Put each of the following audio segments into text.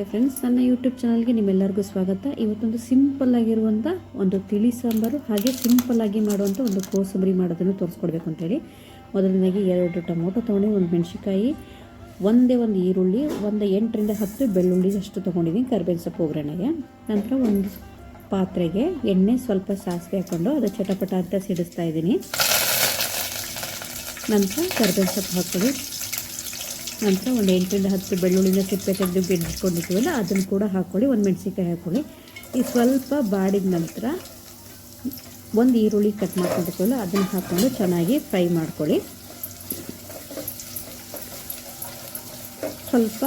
ನಮಸ್ತೆ ಫ್ರೆಂಡ್ಸ್, ನನ್ನ ಯೂಟ್ಯೂಬ್ ಚಾನಲ್ಗೆ ನಿಮ್ಮೆಲ್ಲರಿಗೂ ಸ್ವಾಗತ. ಇವತ್ತೊಂದು ಸಿಂಪಲ್ ಆಗಿರುವಂಥ ಒಂದು ತಿಳಿ ಸಾಂಬಾರು ಹಾಗೆ ಸಿಂಪಲ್ ಆಗಿ ಮಾಡುವಂಥ ಒಂದು ಕೋಸಂಬರಿ ಮಾಡೋದನ್ನು ತೋರಿಸ್ಕೊಡ್ಬೇಕು ಅಂತೇಳಿ ಮೊದಲನೇದಾಗಿ 2 ಟೊಮೊಟೊ ತೊಗೊಂಡು, ಒಂದು ಮೆಣಸಿಕಾಯಿ, ಒಂದು ಈರುಳ್ಳಿ, ಒಂದು 8 ರಿಂದ 10 ಬೆಳ್ಳುಳ್ಳಿ ಅಷ್ಟು ತೊಗೊಂಡಿದ್ದೀನಿ ಕರಿಬೇವಿನ ಸೊಪ್ಪು ಒಗ್ಗರಣೆಗೆ. ನಂತರ ಒಂದು ಪಾತ್ರೆಗೆ ಎಣ್ಣೆ, ಸ್ವಲ್ಪ ಸಾಸಿವೆ ಹಾಕ್ಕೊಂಡು ಅದು ಚಟಪಟ ಅಂತ ಸಿಡಿಸ್ತಾ ಇದ್ದೀನಿ. ನಂತರ ಕರಿಬೇವಿನ ಸೊಪ್ಪು ಹಾಕ್ಕೊಳ್ಳಿ. ನಂತರ ಒಂದು 8 ರಿಂದ 10 ಬೆಳ್ಳುಳ್ಳಿನ ಸಿಪ್ಪೆ ತೆಗೆದು ಬಿಡಿಸ್ಕೊಂಡಿರ್ತೀವಲ್ಲ ಅದನ್ನು ಕೂಡ ಹಾಕ್ಕೊಳ್ಳಿ. ಒಂದು ಮೆಣಸಿನ್ಕಾಯಿ ಹಾಕ್ಕೊಳ್ಳಿ. ಈ ಸ್ವಲ್ಪ ಬಾಡಿದ ನಂತರ ಒಂದು ಈರುಳ್ಳಿ ಕಟ್ ಮಾಡ್ಕೊಂಡಿರ್ತೀವಲ್ಲ ಅದನ್ನು ಹಾಕ್ಕೊಂಡು ಚೆನ್ನಾಗಿ ಫ್ರೈ ಮಾಡ್ಕೊಳ್ಳಿ. ಸ್ವಲ್ಪ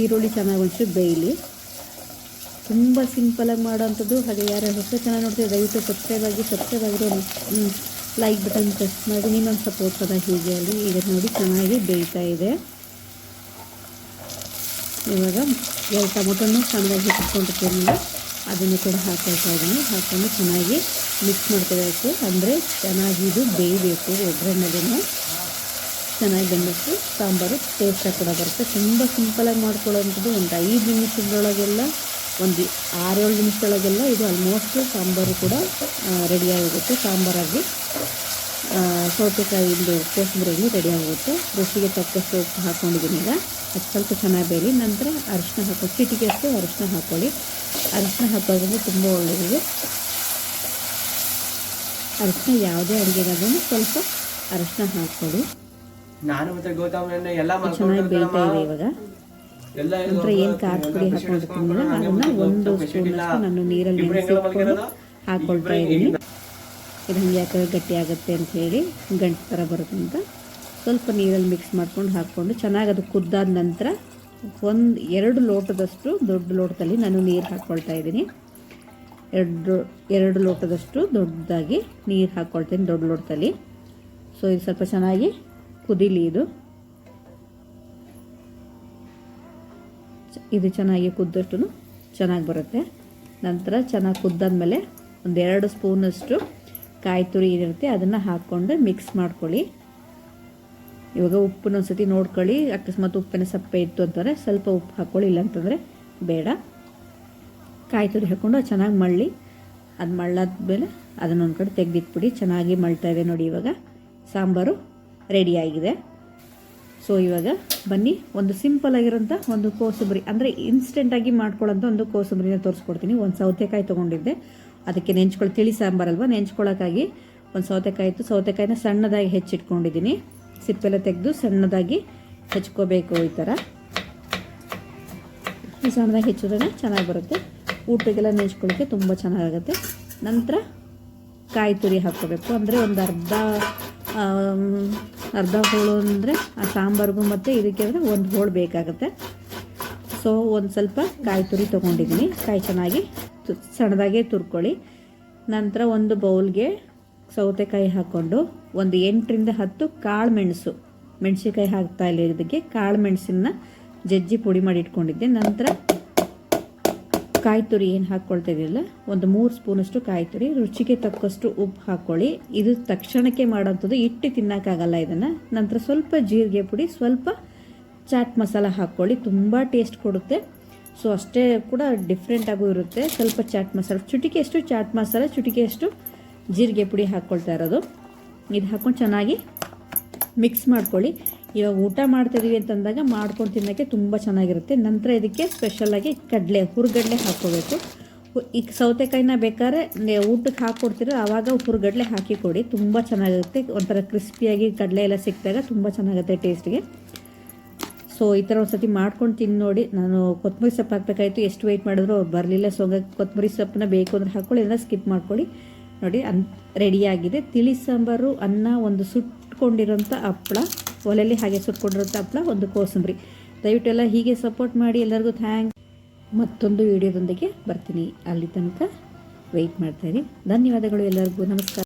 ಈರುಳ್ಳಿ ಚೆನ್ನಾಗಿ ಒಂಚೂರು ಬೇಯಲಿ. ತುಂಬ ಸಿಂಪಲಾಗಿ ಮಾಡೋವಂಥದ್ದು. ಹಾಗೆ ಯಾರು ಹೊಸ ಚೆನ್ನಾಗಿ ನೋಡ್ತೀವಿ ದಯವಿಟ್ಟು ಸಬ್ಸ್ಕ್ರೈಬ್ ಆಗಿರೋ ಲೈಕ್ ಬಟನ್ ಪ್ರೆಸ್ ಮಾಡಿ ನಿಮ್ಮನ್ನು ಸಪೋರ್ಟ್ ಮಾಡೋಣ. ಹೀಗೆ ಅಲ್ಲಿ ಈಗ ನೋಡಿ ಚೆನ್ನಾಗಿ ಬೇಯ್ತಾ ಇದೆ. ಇವಾಗ 2 ಟೊಮೊಟೊನೂ ಚೆನ್ನಾಗಿ ಇಟ್ಕೊಂಡಿರ್ತೀನಿ, ಅದನ್ನು ಕೂಡ ಹಾಕ್ಕೊಳ್ತಾ ಇದ್ದೀನಿ. ಹಾಕ್ಕೊಂಡು ಚೆನ್ನಾಗಿ ಮಿಕ್ಸ್ ಮಾಡ್ಕೋಬೇಕು. ಅಂದರೆ ಚೆನ್ನಾಗಿ ಇದು ಬೇಯಬೇಕು. ಒಗ್ಗರಣೆಗೂ ಚೆನ್ನಾಗಿ ಬೆಂದಿಟ್ಟು ಸಾಂಬಾರು ಟೇಸ್ಟಾಗಿ ಕೂಡ ಬರುತ್ತೆ. ತುಂಬ ಸಿಂಪಲಾಗಿ ಮಾಡ್ಕೊಳ್ಳೋವಂಥದ್ದು. ಒಂದು 5 ನಿಮಿಷದೊಳಗೆಲ್ಲ, ಒಂದು 6-7 ನಿಮಿಷದೊಳಗೆಲ್ಲ ಇದು ಆಲ್ಮೋಸ್ಟ್ ಸಾಂಬಾರು ಕೂಡ ರೆಡಿಯಾಗುತ್ತೆ. ಸಾಂಬಾರಾಗಿ ಸೌತೆಕಾಯಿಂದು ಕೋಸಂಬರಿ ರೆಡಿಯಾಗುತ್ತೆ. ರುಚಿಗೆ ತಕ್ಕಷ್ಟು ಉಪ್ಪು ಹಾಕ್ಕೊಂಡಿದ್ದೀನಿ. ಈಗ ಅದು ಸ್ವಲ್ಪ ಚೆನ್ನಾಗಿ ಬೇಯಲಿ. ನಂತರ ಅರಿಶಿನ ಹಾಕ್ಕೊಳ್ಳಿ. ಚಿಟಿಕೆ ಅಷ್ಟು ಅರಿಶಿನ ಹಾಕ್ಕೊಳ್ಳಿ. ಅರಿಶಿನ ಹಾಕೋದ್ರಿಂದ ತುಂಬ ಒಳ್ಳೆಯದು. ಅರಿಶಿನ ಯಾವುದೇ ಅಡುಗೆಗಾದ್ರೂ ಸ್ವಲ್ಪ ಅರಿಶಿನ ಹಾಕ್ಕೊಳ್ಳಿ. ಚೆನ್ನಾಗಿ ಬೇಯ್ತಾ ಇದೆ ಇವಾಗ. ನಂತರ ಏನು ಖಾರದ ಪುಡಿ ಹಾಕ್ಕೊಂಡಿರ್ತೀನಲ್ಲ ಅದನ್ನು 1 ಸ್ಪೂನಷ್ಟು ನಾನು ನೀರಲ್ಲಿ ನೆನೆಸಿಟ್ಕೊಂಡು ಹಾಕ್ಕೊಳ್ತಾ ಇದ್ದೀನಿ. ಇದು ಯಾಕೆ ಗಟ್ಟಿ ಆಗುತ್ತೆ ಅಂತ ಹೇಳಿ, ಗಂಟು ಥರ ಬರುತ್ತೆ ಅಂತ ಸ್ವಲ್ಪ ನೀರಲ್ಲಿ ಮಿಕ್ಸ್ ಮಾಡ್ಕೊಂಡು ಹಾಕ್ಕೊಂಡು ಚೆನ್ನಾಗಿ ಅದು ಕುದ್ದಾದ ನಂತರ 2 ಲೋಟದಷ್ಟು ದೊಡ್ಡ ಲೋಟದಲ್ಲಿ ನಾನು ನೀರು ಹಾಕ್ಕೊಳ್ತಾ ಇದ್ದೀನಿ. 2 ಲೋಟದಷ್ಟು ದೊಡ್ಡದಾಗಿ ನೀರು ಹಾಕ್ಕೊಳ್ತೀನಿ ದೊಡ್ಡ ಲೋಟದಲ್ಲಿ. ಸೊ ಇದು ಸ್ವಲ್ಪ ಚೆನ್ನಾಗಿ ಕುದೀಲಿ. ಇದು ಚೆನ್ನಾಗಿ ಕುದ್ದಷ್ಟು ಚೆನ್ನಾಗಿ ಬರುತ್ತೆ. ನಂತರ ಚೆನ್ನಾಗಿ ಕುದ್ದಾದ್ಮೇಲೆ 2 ಸ್ಪೂನಷ್ಟು ಕಾಯಿ ತುರಿ ಏನಿರುತ್ತೆ ಅದನ್ನು ಹಾಕ್ಕೊಂಡು ಮಿಕ್ಸ್ ಮಾಡ್ಕೊಳ್ಳಿ. ಇವಾಗ ಉಪ್ಪನ್ನ ಒಂದ್ಸತಿ ನೋಡ್ಕೊಳ್ಳಿ. ಅಕಸ್ಮಾತ್ ಉಪ್ಪಿನ ಸಪ್ಪೆ ಇತ್ತು ಅಂತಂದರೆ ಸ್ವಲ್ಪ ಉಪ್ಪು ಹಾಕ್ಕೊಳ್ಳಿ, ಇಲ್ಲಾಂತಂದರೆ ಬೇಡ. ಕಾಯಿ ತುರಿ ಹಾಕ್ಕೊಂಡು ಚೆನ್ನಾಗಿ ಮಳ್ಳಿ. ಅದು ಮಳ್ಳಾದ್ಮೇಲೆ ಅದನ್ನೊಂದು ಕಡೆ ತೆಗೆದಿಟ್ಬಿಡಿ. ಚೆನ್ನಾಗಿ ಮಳ್ತಾ ಇದೆ ನೋಡಿ. ಇವಾಗ ಸಾಂಬಾರು ರೆಡಿಯಾಗಿದೆ. ಸೊ ಇವಾಗ ಬನ್ನಿ, ಒಂದು ಸಿಂಪಲ್ ಆಗಿರೋಂಥ ಒಂದು ಕೋಸಂಬರಿ, ಅಂದರೆ ಇನ್ಸ್ಟೆಂಟಾಗಿ ಮಾಡ್ಕೊಳ್ಳೋಂಥ ಒಂದು ಕೋಸಂಬರಿನ ತೋರಿಸ್ಕೊಡ್ತೀನಿ. ಒಂದು ಸೌತೆಕಾಯಿ ತೊಗೊಂಡಿದ್ದೆ, ಅದಕ್ಕೆ ತಿಳಿ ಸಾಂಬಾರಲ್ವ, ನೆಂಚ್ಕೊಳ್ಳೋಕ್ಕಾಗಿ ಒಂದು ಸೌತೆಕಾಯಿ ಇತ್ತು. ಸೌತೆಕಾಯಿನ ಸಣ್ಣದಾಗಿ ಹೆಚ್ಚಿಟ್ಕೊಂಡಿದ್ದೀನಿ. ಸಿಪ್ಪೆಲ್ಲ ತೆಗೆದು ಸಣ್ಣದಾಗಿ ಹೆಚ್ಕೋಬೇಕು. ಈ ಥರ ಸಣ್ಣದಾಗಿ ಹೆಚ್ಚಿದ್ರೆ ಚೆನ್ನಾಗಿ ಬರುತ್ತೆ. ಊಟಕ್ಕೆಲ್ಲ ನೆಂಚ್ಕೊಳ್ಳೋಕ್ಕೆ ತುಂಬ ಚೆನ್ನಾಗಾಗುತ್ತೆ. ನಂತರ ಕಾಯಿ ತುರಿ ಹಾಕ್ಕೋಬೇಕು. ಅಂದರೆ ಒಂದು ಅರ್ಧ ಹೋಳು, ಅಂದರೆ ಆ ಸಾಂಬಾರಿಗೂ ಮತ್ತು ಇದಕ್ಕೆ ಅಂದರೆ 1 ಹೋಳು ಬೇಕಾಗುತ್ತೆ. ಸೊ ಒಂದು ಸ್ವಲ್ಪ ಕಾಯಿ ತುರಿ ತೊಗೊಂಡಿದ್ದೀನಿ. ಕಾಯಿ ಚೆನ್ನಾಗಿ ಸಣ್ಣದಾಗೆ ತುರ್ಕೊಳ್ಳಿ. ನಂತರ ಒಂದು ಬೌಲ್ಗೆ ಸೌತೆಕಾಯಿ ಹಾಕ್ಕೊಂಡು ಒಂದು 8 ರಿಂದ 10 ಕಾಳು ಮೆಣಸಿಕಾಯಿ ಹಾಕ್ತಾ ಇಲ್ಲ. ಇದಕ್ಕೆ ಕಾಳು ಮೆಣಸನ್ನ ಜಜ್ಜಿ ಪುಡಿ ಮಾಡಿ ಇಟ್ಕೊಂಡಿದ್ದೆ. ನಂತರ ಕಾಯಿ ತುರಿ ಏನು ಹಾಕ್ಕೊಳ್ತಾ ಇದೆಯಲ್ಲ, ಒಂದು 3 ಸ್ಪೂನಷ್ಟು ಕಾಯಿ ತುರಿ, ರುಚಿಗೆ ತಕ್ಕಷ್ಟು ಉಪ್ಪು ಹಾಕ್ಕೊಳ್ಳಿ. ಇದು ತಕ್ಷಣಕ್ಕೆ ಮಾಡೋಂಥದ್ದು, ಇಟ್ಟು ತಿನ್ನೋಕ್ಕಾಗಲ್ಲ ಇದನ್ನು. ನಂತರ ಸ್ವಲ್ಪ ಜೀರಿಗೆ ಪುಡಿ, ಸ್ವಲ್ಪ ಚಾಟ್ ಮಸಾಲ ಹಾಕ್ಕೊಳ್ಳಿ. ತುಂಬ ಟೇಸ್ಟ್ ಕೊಡುತ್ತೆ. ಸೊ ಅಷ್ಟೇ ಕೂಡ ಡಿಫ್ರೆಂಟಾಗೂ ಇರುತ್ತೆ. ಸ್ವಲ್ಪ ಚಾಟ್ ಮಸಾಲ, ಚುಟಿಕೆಯಷ್ಟು ಚಾಟ್ ಮಸಾಲ, ಚುಟಿಕೆಯಷ್ಟು ಜೀರಿಗೆ ಪುಡಿ ಹಾಕ್ಕೊಳ್ತಾ ಇರೋದು. ಇದು ಹಾಕ್ಕೊಂಡು ಚೆನ್ನಾಗಿ ಮಿಕ್ಸ್ ಮಾಡ್ಕೊಳ್ಳಿ. ಇವಾಗ ಊಟ ಮಾಡ್ತಿದ್ದೀವಿ ಅಂತಂದಾಗ ಮಾಡ್ಕೊಂಡು ತಿನ್ನೋಕ್ಕೆ ತುಂಬ ಚೆನ್ನಾಗಿರುತ್ತೆ. ನಂತರ ಇದಕ್ಕೆ ಸ್ಪೆಷಲಾಗಿ ಹುರ್ಗಡ್ಲೆ ಹಾಕ್ಕೋಬೇಕು. ಈಗ ಸೌತೆಕಾಯಿನ ಬೇಕಾದ್ರೆ ಊಟಕ್ಕೆ ಹಾಕ್ಕೊಡ್ತೀರೋ ಆವಾಗ ಹುರ್ಗಡ್ಲೆ ಹಾಕಿ ಕೊಡಿ, ತುಂಬ ಚೆನ್ನಾಗಿರುತ್ತೆ. ಒಂಥರ ಕ್ರಿಸ್ಪಿಯಾಗಿ ಕಡಲೆ ಎಲ್ಲ ಸಿಕ್ಕಿದಾಗ ತುಂಬ ಚೆನ್ನಾಗುತ್ತೆ ಟೇಸ್ಟ್ಗೆ. ಸೊ ಈ ಥರ ಒಂದು ಸತಿ ಮಾಡ್ಕೊಂಡು ತಿಂದು ನೋಡಿ. ನಾನು ಕೊತ್ತಂಬರಿ ಸೊಪ್ಪು ಹಾಕಬೇಕಾಯಿತು, ಎಷ್ಟು ವೆಯ್ಟ್ ಮಾಡಿದ್ರು ಅವ್ರು ಬರಲಿಲ್ಲ. ಸೊ ಕೊತ್ತಂಬರಿ ಸೊಪ್ಪನ್ನ ಬೇಕು ಅಂದರೆ ಹಾಕ್ಕೊಳ್ಳಿ, ಇದನ್ನು ಸ್ಕಿಪ್ ಮಾಡ್ಕೊಳ್ಳಿ. ನೋಡಿ ರೆಡಿಯಾಗಿದೆ ತಿಳಿ ಸಾಂಬಾರು. ಅನ್ನ, ಒಂದು ಸುಟ್ಕೊಂಡಿರೋಂಥ ಹಪ್ಪಳ, ಒಲೆಯಲ್ಲಿ ಹಾಗೆ ಸುಟ್ಕೊಂಡಿರೋಂಥ ಹಪ್ಪಳ, ಒಂದು ಕೋಸಂಬರಿ. ದಯವಿಟ್ಟು ಎಲ್ಲ ಹೀಗೆ ಸಪೋರ್ಟ್ ಮಾಡಿ. ಎಲ್ಲರಿಗೂ ಥ್ಯಾಂಕ್ಸ್. ಮತ್ತೊಂದು ವಿಡಿಯೋದೊಂದಿಗೆ ಬರ್ತೀನಿ. ಅಲ್ಲಿ ತನಕ ವೆಯ್ಟ್ ಮಾಡ್ತಾಯಿರಿ. ಧನ್ಯವಾದಗಳು ಎಲ್ಲರಿಗೂ. ನಮಸ್ಕಾರ.